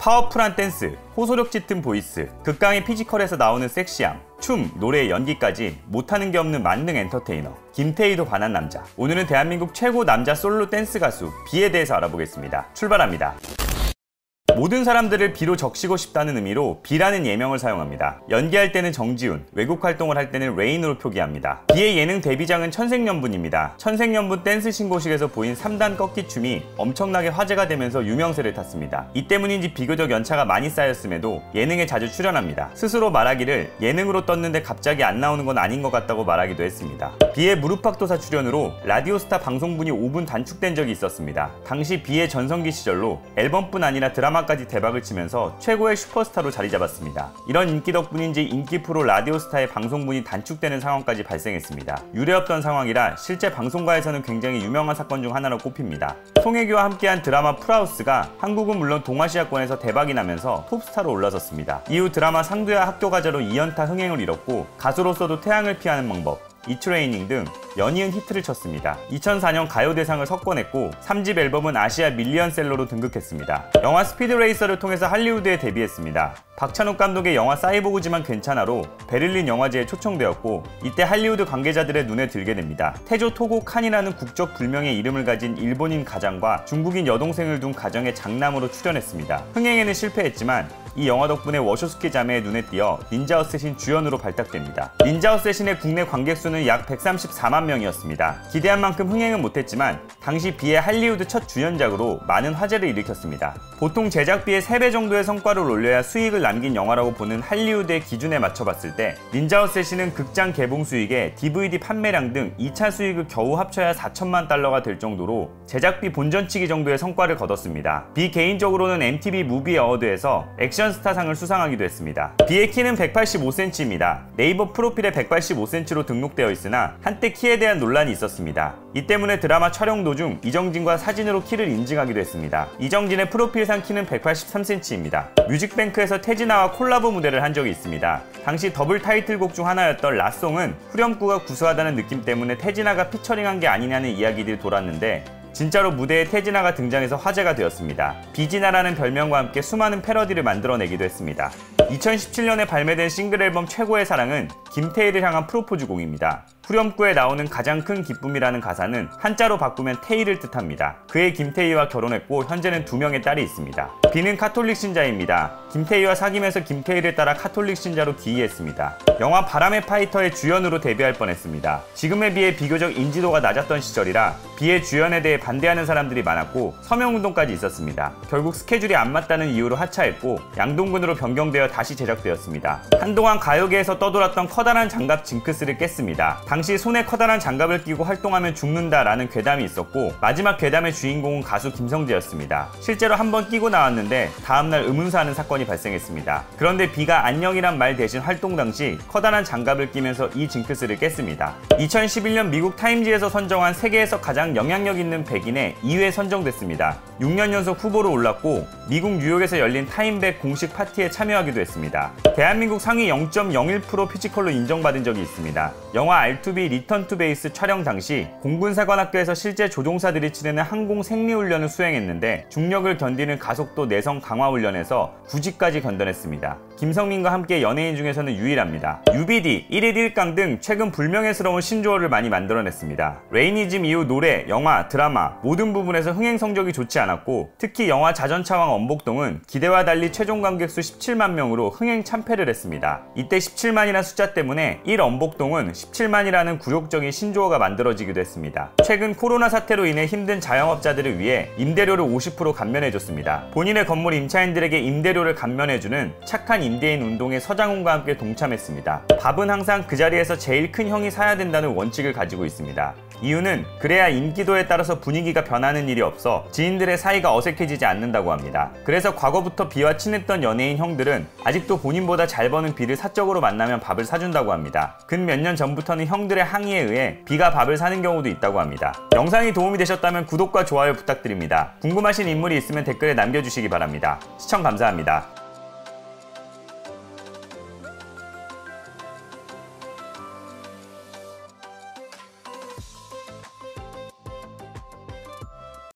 파워풀한 댄스, 호소력 짙은 보이스, 극강의 피지컬에서 나오는 섹시함, 춤, 노래, 연기까지 못하는 게 없는 만능 엔터테이너 김태희도 반한 남자. 오늘은 대한민국 최고 남자 솔로 댄스 가수 B에 대해서 알아보겠습니다. 출발합니다. 모든 사람들을 B로 적시고 싶다는 의미로 B라는 예명을 사용합니다. 연기할 때는 정지훈, 외국 활동을 할 때는 레인으로 표기합니다. B의 예능 데뷔작은 천생연분입니다. 천생연분 댄스 신고식에서 보인 3단 꺾기춤이 엄청나게 화제가 되면서 유명세를 탔습니다. 이 때문인지 비교적 연차가 많이 쌓였음에도 예능에 자주 출연합니다. 스스로 말하기를 예능으로 떴는데 갑자기 안 나오는 건 아닌 것 같다고 말하기도 했습니다. B의 무릎팍도사 출연으로 라디오스타 방송분이 5분 단축된 적이 있었습니다. 당시 B의 전성기 시절로 앨범뿐 아니라 드라마까지 대박을 치면서 최고의 슈퍼스타로 자리 잡았습니다. 이런 인기 덕분인지 인기 프로 라디오스타의 방송분이 단축되는 상황까지 발생했습니다. 유례없던 상황이라 실제 방송가에서는 굉장히 유명한 사건 중 하나로 꼽힙니다. 송혜교와 함께한 드라마 풀하우스가 한국은 물론 동아시아권에서 대박이 나면서 톱스타로 올라섰습니다. 이후 드라마 상두야 학교가자로 2연타 흥행을 이뤘고 가수로서도 태양을 피하는 방법, 이트레이닝 등 연이은 히트를 쳤습니다. 2004년 가요대상을 석권했고 3집 앨범은 아시아 밀리언셀러로 등극했습니다. 영화 스피드레이서를 통해서 할리우드에 데뷔했습니다. 박찬욱 감독의 영화 사이보그지만 괜찮아로 베를린 영화제에 초청되었고 이때 할리우드 관계자들의 눈에 들게 됩니다. 태조 토고 칸이라는 국적 불명의 이름을 가진 일본인 가장과 중국인 여동생을 둔 가정의 장남으로 출연했습니다. 흥행에는 실패했지만 이 영화 덕분에 워쇼스키 자매의 눈에 띄어 닌자 어쌔신 주연으로 발탁됩니다. 닌자 어쌔신의 국내 관객 수는 약 134만 명이었습니다. 기대한 만큼 흥행은 못했지만 당시 B의 할리우드 첫 주연작으로 많은 화제를 일으켰습니다. 보통 제작비의 3배 정도의 성과를 올려야 수익을 남긴 영화라고 보는 할리우드의 기준에 맞춰봤을 때 닌자 어쌔신은 극장 개봉 수익에 DVD 판매량 등 2차 수익을 겨우 합쳐야 4천만 달러가 될 정도로 제작비 본전치기 정도의 성과를 거뒀습니다. B 개인적으로는 MTV 무비 어워드에서 액션 스타상을 수상하기도 했습니다. B의 키는 185cm입니다. 네이버 프로필에 185cm로 등록되어 있으나 한때 키에 대한 논란이 있었습니다. 이 때문에 드라마 촬영 도중 이정진과 사진으로 키를 인증하기도 했습니다. 이정진의 프로필상 키는 183cm입니다. 뮤직뱅크에서 태진아와 콜라보 무대를 한 적이 있습니다. 당시 더블 타이틀곡 중 하나였던 라송은 후렴구가 구수하다는 느낌 때문에 태진아가 피처링한 게 아니냐는 이야기들이 돌았는데 진짜로 무대에 태진아가 등장해서 화제가 되었습니다. 비진아라는 별명과 함께 수많은 패러디를 만들어내기도 했습니다. 2017년에 발매된 싱글 앨범 최고의 사랑은 김태희를 향한 프로포즈곡입니다. 후렴구에 나오는 가장 큰 기쁨이라는 가사는 한자로 바꾸면 태희를 뜻합니다. 그의 김태희와 결혼했고 현재는 2명의 딸이 있습니다. B는 카톨릭 신자입니다. 김태희와 사귀면서 김태희를 따라 카톨릭 신자로 귀의했습니다. 영화 바람의 파이터의 주연으로 데뷔할 뻔했습니다. 지금에 비해 비교적 인지도가 낮았던 시절이라 B의 주연에 대해 반대하는 사람들이 많았고 서명운동까지 있었습니다. 결국 스케줄이 안 맞다는 이유로 하차했고 양동근으로 변경되어 다시 제작되었습니다. 한동안 가요계에서 떠돌았던 커다란 장갑 징크스를 깼습니다. 당시 손에 커다란 장갑을 끼고 활동하면 죽는다라는 괴담이 있었고 마지막 괴담의 주인공은 가수 김성재였습니다. 실제로 한번 끼고 나왔는데 다음날 의문사하는 사건이 발생했습니다. 그런데 B가 안녕이란 말 대신 활동 당시 커다란 장갑을 끼면서 이 징크스를 깼습니다. 2011년 미국 타임지에서 선정한 세계에서 가장 영향력 있는 100인에 2회 선정됐습니다. 6년 연속 후보로 올랐고 미국 뉴욕에서 열린 타임100 공식 파티에 참여하기도 했습니다. 대한민국 상위 0.01% 피지컬로 인정받은 적이 있습니다. 영화 R2B 리턴 투 베이스 촬영 당시 공군사관학교에서 실제 조종사들이 치르는 항공 생리훈련을 수행했는데 중력을 견디는 가속도 내성 강화 훈련에서 구직까지 견뎌냈습니다. 김성민과 함께 연예인 중에서는 유일합니다. UBD, 1일 1강 등 최근 불명예스러운 신조어를 많이 만들어냈습니다. 레이니즘 이후 노래, 영화, 드라마 모든 부분에서 흥행 성적이 좋지 않았고 특히 영화 자전차왕 엄복동은 기대와 달리 최종 관객수 17만 명으로 흥행 참패를 했습니다. 이때 17만이라는 숫자 때문에 1엄복동은 17만이라는 굴욕적인 신조어가 만들어지기도 했습니다. 최근 코로나 사태로 인해 힘든 자영업자들을 위해 임대료를 50% 감면해줬습니다. 본인의 건물 임차인들에게 임대료를 감면해주는 착한 임대인 운동에 서장훈과 함께 동참했습니다. 밥은 항상 그 자리에서 제일 큰 형이 사야 된다는 원칙을 가지고 있습니다. 이유는 그래야 인기도에 따라서 분위기가 변하는 일이 없어 지인들의 사이가 어색해지지 않는다고 합니다. 그래서 과거부터 B와 친했던 연예인 형들은 아직도 본인보다 잘 버는 B를 사적으로 만나면 밥을 사준다고 합니다. 근 몇 년 전부터는 형들의 항의에 의해 B가 밥을 사는 경우도 있다고 합니다. 영상이 도움이 되셨다면 구독과 좋아요 부탁드립니다. 궁금하신 인물이 있으면 댓글에 남겨주시기 바랍니다. 시청 감사합니다.